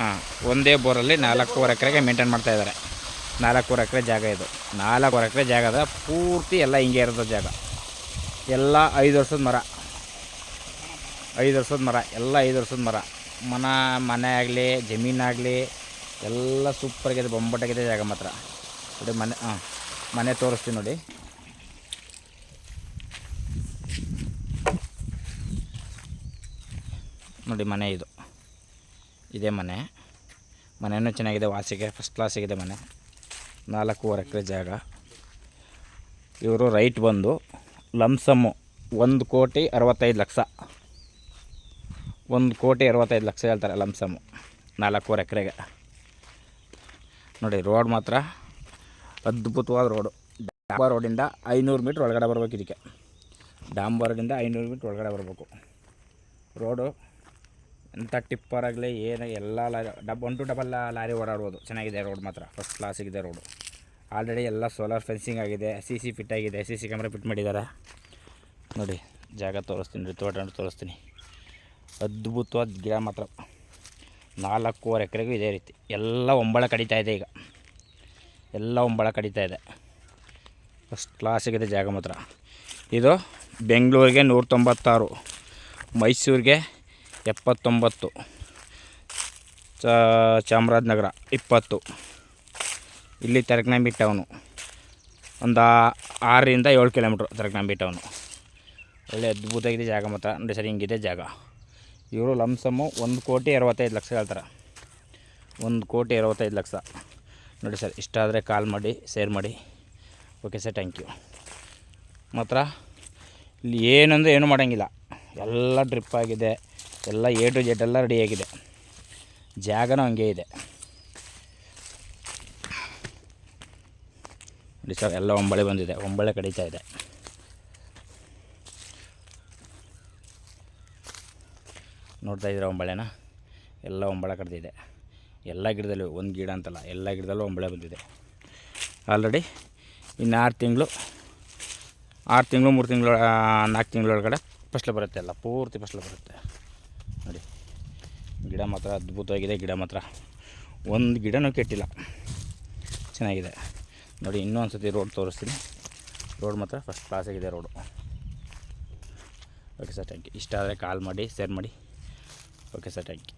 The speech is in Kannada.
ಹಾಂ, ಒಂದೇ ಬೋರಲ್ಲಿ 4.5 ಎಕರೆಗೆ ಮೇಂಟೈನ್ ಮಾಡ್ತಾಯಿದ್ದಾರೆ. 4.5 ಎಕರೆ ಜಾಗ ಇದು. 4.5 ಎಕರೆ ಜಾಗದ ಪೂರ್ತಿ ಎಲ್ಲ ಹಿಂಗೆ ಇರೋದು ಜಾಗ. ಎಲ್ಲ 5 ವರ್ಷದ ಮರ, 5 ವರ್ಷದ ಮರ, ಎಲ್ಲ 5 ವರ್ಷದ ಮರ. ಮನೆ ಆಗಲಿ ಜಮೀನಾಗಲಿ ಎಲ್ಲ ಸೂಪರಾಗಿದೆ, ಬೊಂಬಟ್ಟಾಗಿದೆ ಜಾಗ ಮಾತ್ರ. ನೋಡಿ ಮನೆ, ಮನೆ ತೋರಿಸ್ತೀನಿ ನೋಡಿ. ನೋಡಿ ಮನೆ ಇದು, ಇದೇ ಮನೆಯೂ ಚೆನ್ನಾಗಿದೆ, ವಾಸಿಗೆ ಫಸ್ಟ್ ಕ್ಲಾಸಿಗಿದೆ ಮನೆ. 4.5 ಎಕರೆ ಜಾಗ. ಇವರು ರೈಟ್ ಬಂದು ಲಂಸಮ್ಮು 1,65,00,000, 1,65,00,000 ಹೇಳ್ತಾರೆ ಲಂಸಮ್ಮು 4.5 ಎಕರೆಗೆ. ನೋಡಿ ರೋಡ್ ಮಾತ್ರ ಅದ್ಭುತವಾದ ರೋಡು. ಡಾಂಬರ್ ರೋಡಿಂದ 500 ಮೀಟ್ರ್ ಒಳಗಡೆ ಬರ್ಬೇಕು. ಇದಕ್ಕೆ ಡಾಂಬರ್ ರೋಡಿಂದ 500 ಮೀಟ್ರ್ ಒಳಗಡೆ ಬರಬೇಕು. ರೋಡು ಎಂಥ ಟಿಪ್ಪರ್ ಆಗಲಿ ಏನು ಎಲ್ಲ ಲಾರಿ 1 to 2 ಲಾರಿ ಓಡಾಡ್ಬೋದು. ಚೆನ್ನಾಗಿದೆ ರೋಡ್ ಮಾತ್ರ, ಫಸ್ಟ್ ಕ್ಲಾಸಿಗಿದೆ ರೋಡು. ಆಲ್ರೆಡಿ ಎಲ್ಲ ಸೋಲಾರ್ ಫೆನ್ಸಿಂಗ್ ಆಗಿದೆ, CC ಫಿಟ್ ಆಗಿದೆ, CC ಕ್ಯಾಮ್ರಾ ಫಿಟ್ ಮಾಡಿದ್ದಾರೆ. ನೋಡಿ ಜಾಗ ತೋರಿಸ್ತೀನಿ, ರೀ ತೋಟ ತೋರಿಸ್ತೀನಿ. ಅದ್ಭುತವಾದ ಗಿಡ ಮಾತ್ರ. 4.5 ಎಕರೆಗೂ ಇದೇ ರೀತಿ ಎಲ್ಲ ಒಂಬಳ ಕಡಿತಾ ಇದೆ. ಈಗ ಎಲ್ಲ ಒಂಬಳ ಕಡಿತಾ ಇದೆ. ಫಸ್ಟ್ ಕ್ಲಾಸಿಗಿದೆ ಜಾಗ ಮಾತ್ರ. ಇದು ಬೆಂಗಳೂರಿಗೆ 196, ಮೈಸೂರಿಗೆ 79, ಚಾಮರಾಜನಗರ 20, ಇಲ್ಲಿ ತರಕನಂಬಿ ಟೌನು ಒಂದು 6ರಿಂದ 7 ಕಿಲೋಮೀಟ್ರ್. ತರಕನಂಬಿ ಟೌನು ಒಳ್ಳೆ ಅದ್ಭುತವಾಗಿದೆ ಜಾಗ ಮಾತ್ರ. ನೋಡಿ ಸರ್, ಹಿಂಗಿದೆ ಜಾಗ. ಇವರು ಲಂಸಮ್ಮು 1,65,00,000 ಹೇಳ್ತಾರೆ. 1,65,00,000. ನೋಡಿ ಸರ್, ಇಷ್ಟ ಆದರೆ ಕಾಲ್ ಮಾಡಿ, ಶೇರ್ ಮಾಡಿ. Okay sir, thank you. ಮಾತ್ರ ಇಲ್ಲಿ ಏನಂದರೆ ಏನೂ ಮಾಡೋಂಗಿಲ್ಲ, ಎಲ್ಲ ಡ್ರಿಪ್ ಆಗಿದೆ, ಎಲ್ಲ A to Z ಎಲ್ಲ ರೆಡಿಯಾಗಿದೆ. ಜಾಗನೂ ಹಂಗೆ ಇದೆ. ನೋಡಿ ಸರ್, ಎಲ್ಲ ಒಂಬಳೆ ಬಂದಿದೆ, ಒಂಬಳೆ ಕಡಿತಾ ಇದೆ. ನೋಡ್ತಾ ಇದ್ದೀರಾ ಒಂಬಳೆನ? ಎಲ್ಲ ಒಂಬಳೆ ಕಡ್ದಿದೆ. ಎಲ್ಲ ಗಿಡದಲ್ಲೂ, ಒಂದು ಗಿಡ ಅಂತಲ್ಲ, ಎಲ್ಲ ಗಿಡದಲ್ಲೂ ಒಂಬಳೆ ಬಂದಿದೆ. ಆಲ್ರೆಡಿ ಇನ್ನು 6 ತಿಂಗಳು 3 ತಿಂಗಳು 4 ತಿಂಗಳೊಳಗಡೆ ಫಸಲು ಬರುತ್ತೆ. ಎಲ್ಲ ಪೂರ್ತಿ ಫಸಲು ಬರುತ್ತೆ. ನೋಡಿ ಗಿಡ ಮಾತ್ರ ಅದ್ಭುತವಾಗಿದೆ. ಗಿಡ ಮಾತ್ರ ಒಂದು ಗಿಡನೂ ಕೆಟ್ಟಿಲ್ಲ, ಚೆನ್ನಾಗಿದೆ. ನೋಡಿ ಇನ್ನೊಂದು ಸತಿ ರೋಡ್ ತೋರಿಸ್ತೀನಿ. ರೋಡ್ ಮಾತ್ರ ಫಸ್ಟ್ ಕ್ಲಾಸಾಗಿದೆ road. Okay sir, thank you. ಇಷ್ಟ ಆದರೆ ಕಾಲ್ ಮಾಡಿ, ಶೇರ್ ಮಾಡಿ. Okay sir, thank you.